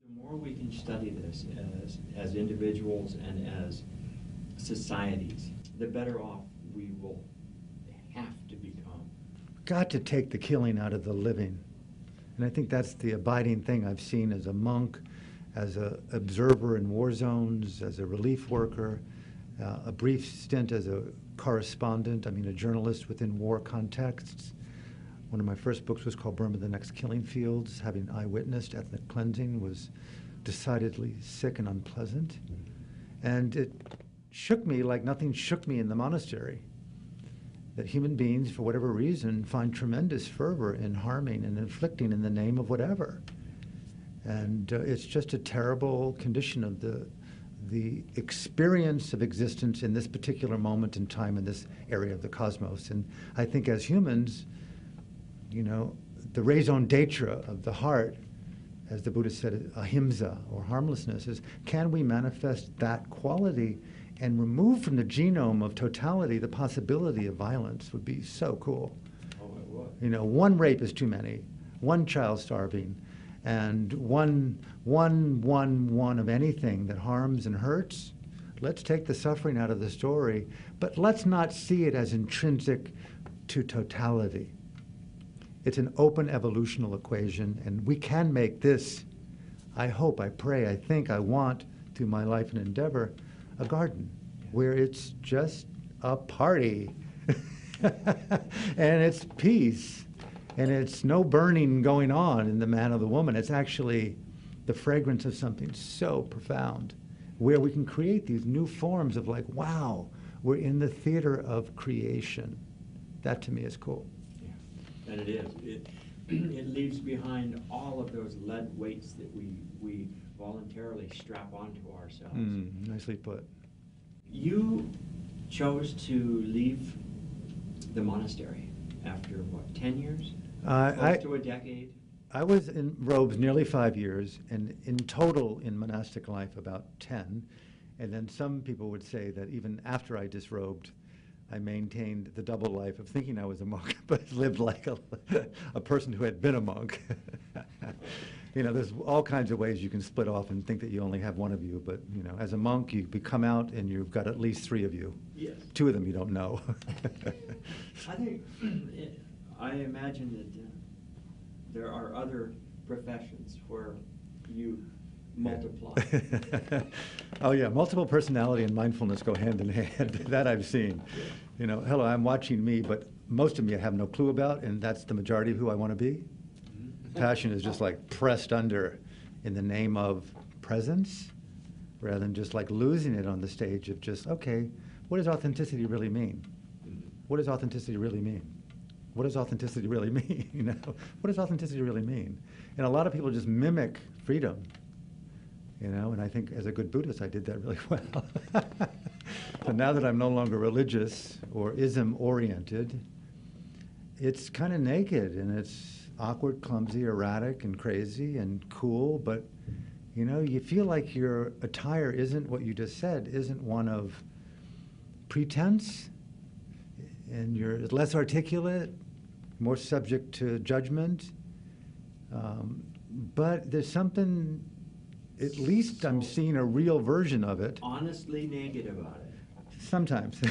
The more we can study this as individuals and as societies, the better off we will have to become. Got to take the killing out of the living. And I think that's the abiding thing I've seen as a monk, as an observer in war zones, as a relief worker, a brief stint as a correspondent, a journalist within war contexts. One of my first books was called Burma, the Next Killing Fields. Having eyewitnessed ethnic cleansing was decidedly sick and unpleasant. And it shook me like nothing shook me in the monastery, that human beings, for whatever reason, find tremendous fervor in harming and inflicting in the name of whatever. And it's just a terrible condition of the experience of existence in this particular moment in time in this area of the cosmos. And I think as humans, the raison d'etre of the heart, as the Buddha said, ahimsa, or harmlessness, is can we manifest that quality and remove from the genome of totality the possibility of violence would be so cool. Oh, it would. One rape is too many, one child starving, and one of anything that harms and hurts. Let's take the suffering out of the story, but let's not see it as intrinsic to totality. It's an open evolutional equation, and we can make this, I hope, I pray, I think, I want, through my life and endeavor, a garden where it's just a party and it's peace and it's no burning going on in the man or the woman. It's actually the fragrance of something so profound where we can create these new forms of wow, we're in the theater of creation. That to me is cool. Yeah, and it is. It leaves behind all of those lead weights that we voluntarily strap onto ourselves. Nicely put. You chose to leave the monastery after, 10 years? Close to a decade? I was in robes nearly 5 years, and in total in monastic life about 10. And then some people would say that even after I disrobed, I maintained the double life of thinking I was a monk, but lived like a person who had been a monk. There's all kinds of ways you can split off and think that you only have one of you, but as a monk, you come out and you've got at least 3 of you. Yes. 2 of them you don't know. I imagine that there are other professions where you multiply. Oh yeah, multiple personality and mindfulness go hand in hand. That I've seen. Hello, I'm watching me, but most of me I have no clue about, and that's the majority of who I want to be. Passion is just pressed under in the name of presence, rather than just losing it on the stage of just, okay, what does authenticity really mean? What does authenticity really mean? What does authenticity really mean? What does authenticity really mean? And a lot of people just mimic freedom, and I think as a good Buddhist, I did that really well. But now that I'm no longer religious or ism-oriented, it's kind of naked, and it's awkward, clumsy, erratic, and crazy, and cool, but you feel like your attire isn't what you just said, isn't one of pretense, and you're less articulate, more subject to judgment, but there's something, at least I'm seeing a real version of it. Honestly naked about it. Sometimes,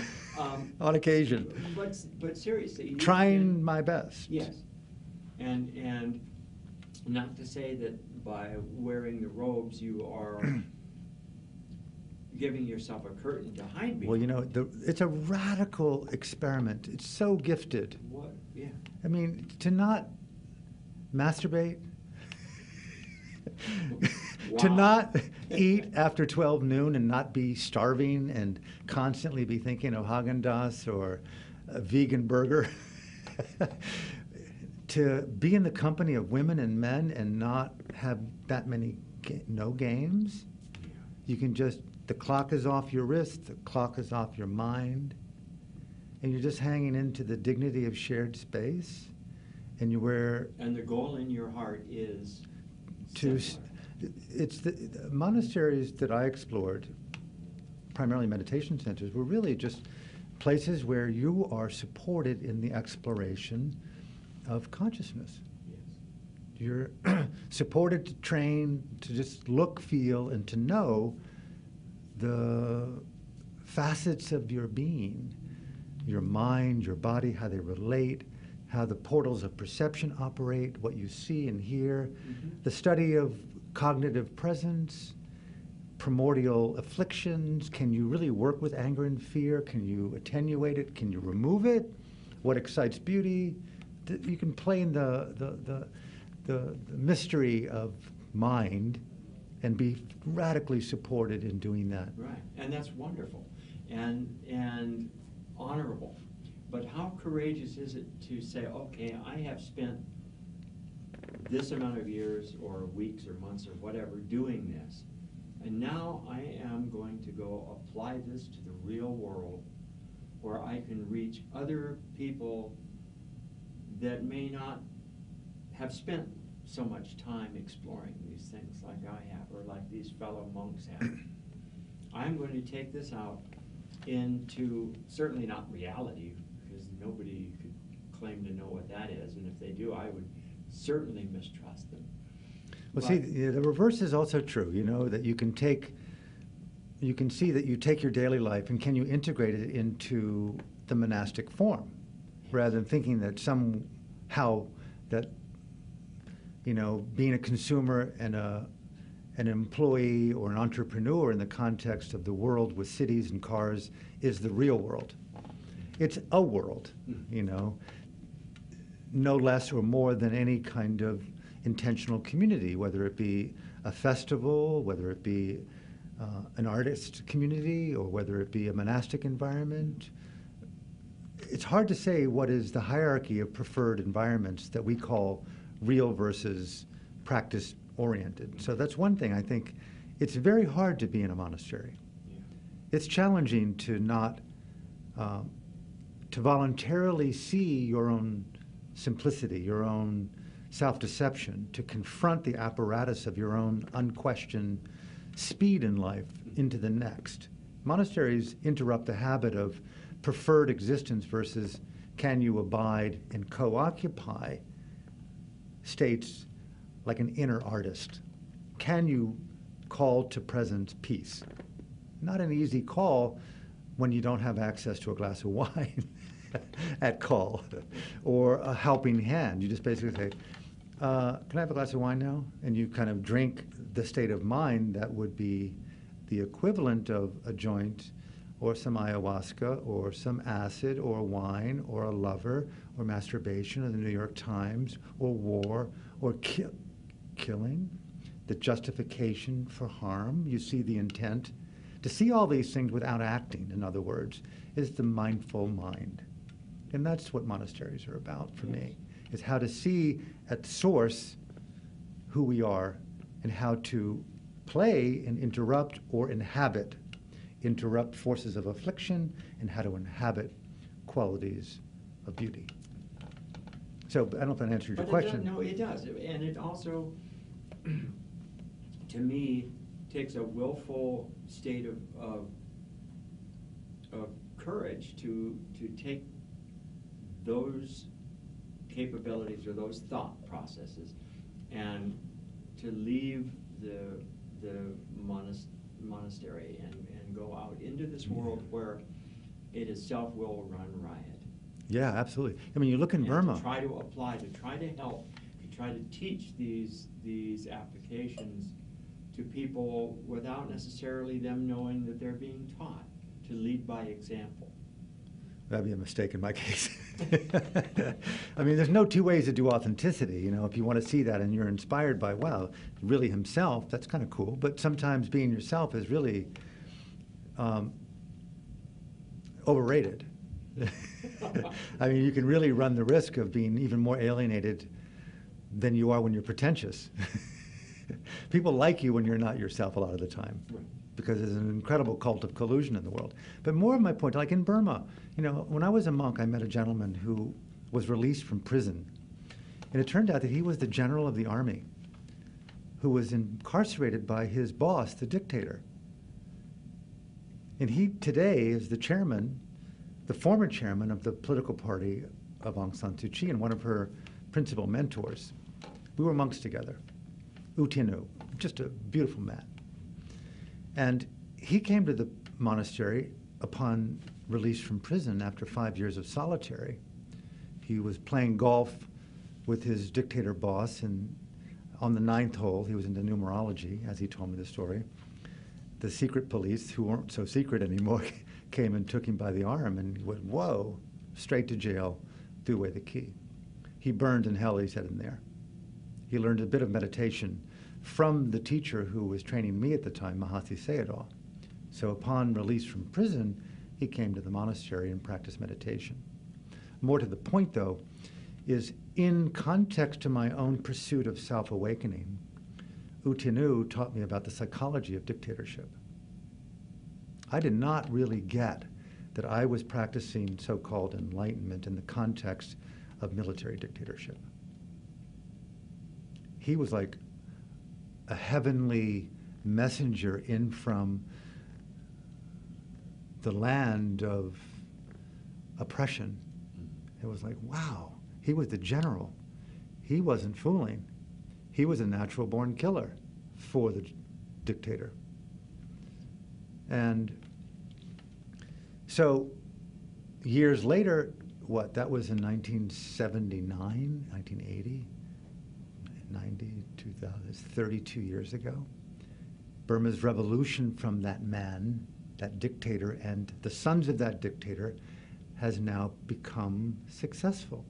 on occasion. But seriously. Trying my best. Yes. And not to say that by wearing the robes you are giving yourself a curtain to hide behind. Well, it's a radical experiment. It's so gifted. What? Yeah. To not masturbate, Wow. to not eat after 12 noon and not be starving and constantly be thinking of Haagen-Dazs or a vegan burger. To be in the company of women and men and not have that many no games. You can just, the clock is off your wrist, the clock is off your mind, and you're just hanging into the dignity of shared space, and you wear. And the goal in your heart is it's the monasteries that I explored, primarily meditation centers, were really just places where you are supported in the exploration of consciousness. Yes. You're supported to train, to just look, feel, and to know the facets of your being, your mind, your body, how they relate, how the portals of perception operate, what you see and hear, the study of cognitive presence, primordial afflictions. Can you really work with anger and fear? Can you attenuate it? Can you remove it? What excites beauty? You can play in the mystery of mind and be radically supported in doing that. Right, and that's wonderful and honorable. But how courageous is it to say, okay, I have spent this amount of years or weeks or months or whatever doing this, and now I am going to go apply this to the real world where I can reach other people that may not have spent so much time exploring these things like I have, or like these fellow monks have. I'm going to take this out into, certainly not reality, because nobody could claim to know what that is, and if they do, I would certainly mistrust them. Well, see, the reverse is also true, you know, that you can see that you take your daily life and can you integrate it into the monastic form, rather than thinking that somehow that, you know, being a consumer and an employee or an entrepreneur in the context of the world with cities and cars is the real world. It's a world, you know, no less or more than any kind of intentional community, whether it be a festival, whether it be an artist community, or whether it be a monastic environment. It's hard to say what is the hierarchy of preferred environments that we call real versus practice-oriented. So that's one thing. I think it's very hard to be in a monastery. Yeah. It's challenging to not, to voluntarily see your own simplicity, your own self-deception, to confront the apparatus of your own unquestioned speed in life into the next. Monasteries interrupt the habit of preferred existence versus can you abide and co-occupy states like an inner artist. Can you call to present peace? Not an easy call when you don't have access to a glass of wine at call or a helping hand. You just basically say, can I have a glass of wine now? And you kind of drink the state of mind that would be the equivalent of a joint or some ayahuasca or some acid or wine or a lover or masturbation or the New York Times or war or killing, the justification for harm. You see the intent. To see all these things without acting, in other words, is the mindful mind. And that's what monasteries are about for me, is how to see at source who we are and how to play and interrupt or interrupt forces of affliction, and how to inhabit qualities of beauty. So I don't know if that answers your question. No, it does. And it also, to me, takes a willful state of courage to take those capabilities or those thought processes and to leave the monastery and go out into this world where it is self-will run riot. Yeah, absolutely. I mean, you look in Burma. To try to apply, to try to help, to try to teach these applications to people without necessarily them knowing that they're being taught, to lead by example. That'd be a mistake in my case. I mean, there's no two ways to do authenticity. You know, if you want to see that and you're inspired by, wow, really himself, that's kind of cool. But sometimes being yourself is really overrated. I mean, you can really run the risk of being even more alienated than you are when you're pretentious. People like you when you're not yourself a lot of the time, because there's an incredible cult of collusion in the world. But more of my point, like in Burma, you know, when I was a monk, I met a gentleman who was released from prison. And it turned out that he was the general of the army who was incarcerated by his boss, the dictator. And he today is the chairman, the former chairman of the political party of Aung San Suu Kyi and one of her principal mentors. We were monks together. U Tinu, just a beautiful man. And he came to the monastery upon release from prison after 5 years of solitary. He was playing golf with his dictator boss, and on the 9th hole, he was into numerology, as he told me the story. The secret police, who weren't so secret anymore, came and took him by the arm, and he went, whoa, straight to jail, threw away the key. He burned in hell, he said, in there. He learned a bit of meditation from the teacher who was training me at the time, Mahasi Sayadaw. So upon release from prison, he came to the monastery and practiced meditation. More to the point, though, is in context to my own pursuit of self-awakening, U Tinu taught me about the psychology of dictatorship. I did not really get that I was practicing so-called enlightenment in the context of military dictatorship. He was like a heavenly messenger in from the land of oppression. It was like, wow, he was the general. He wasn't fooling. He was a natural-born killer for the dictator. And so years later, that was in 1979, 1980, 90, 2000, 32 years ago. Burma's revolution from that man, that dictator, and the sons of that dictator has now become successful.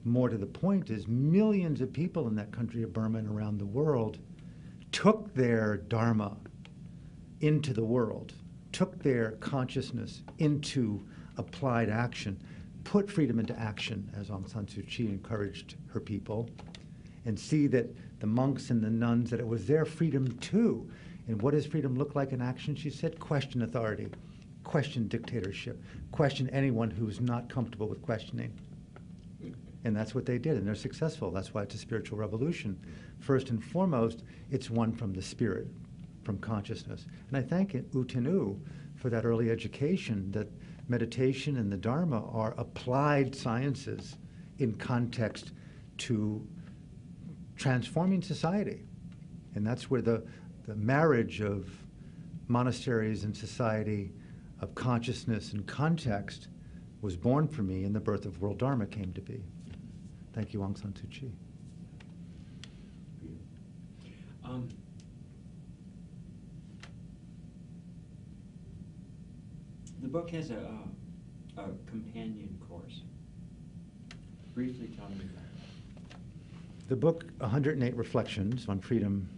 More to the point is millions of people in that country of Burma and around the world took their dharma into the world, took their consciousness into applied action, put freedom into action, as Aung San Suu Kyi encouraged her people, and see that the monks and the nuns, that it was their freedom too. And what does freedom look like in action? She said, question authority, question dictatorship, question anyone who's not comfortable with questioning. And that's what they did, and they're successful. That's why it's a spiritual revolution. First and foremost, it's one from the spirit, from consciousness. And I thank U Tinu for that early education, that meditation and the Dharma are applied sciences in context to transforming society. And that's where the marriage of monasteries and society, of consciousness and context, was born for me, and the birth of World Dharma came to be. Thank you, Aung San Suu Kyi. The book has a companion course. Briefly tell me about that. The book, 108 Reflections on Freedom,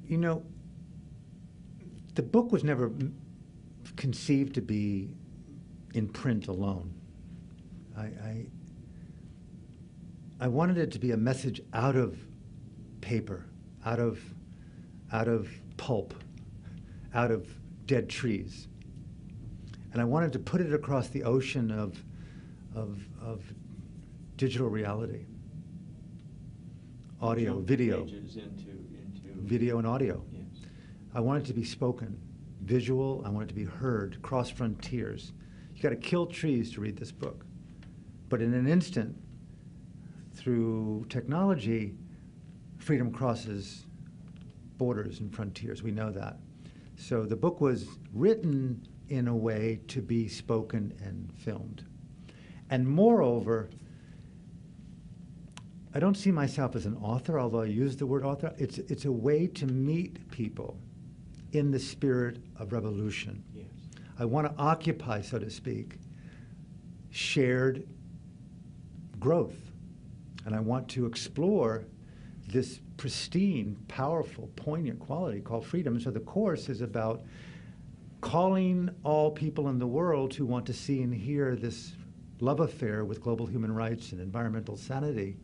you know, the book was never conceived to be in print alone. I wanted it to be a message out of paper, out of pulp, out of dead trees. And I wanted to put it across the ocean of digital reality, audio, video, video and audio. Yes. I want it to be spoken, visual. I want it to be heard, cross frontiers. You got to kill trees to read this book. But in an instant, through technology, freedom crosses borders and frontiers. We know that. So the book was written in a way to be spoken and filmed. And moreover, I don't see myself as an author, although I use the word author. It's a way to meet people in the spirit of revolution. Yes. I want to occupy, so to speak, shared growth. And I want to explore this pristine, powerful, poignant quality called freedom. So the course is about calling all people in the world who want to see and hear this love affair with global human rights and environmental sanity,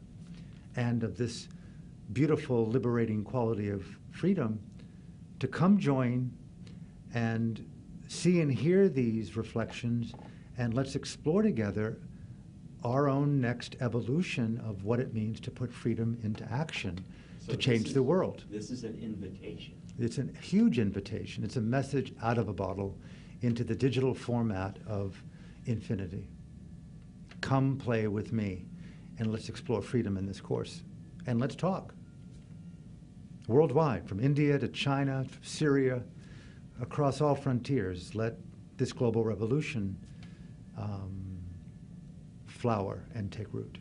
and of this beautiful, liberating quality of freedom, to come join and see and hear these reflections, and let's explore together our own next evolution of what it means to put freedom into action, to change the world. This is an invitation. It's a huge invitation. It's a message out of a bottle into the digital format of infinity. come play with me, and let's explore freedom in this course. And let's talk. Worldwide, from India to China, to Syria, across all frontiers, let this global revolution flower and take root.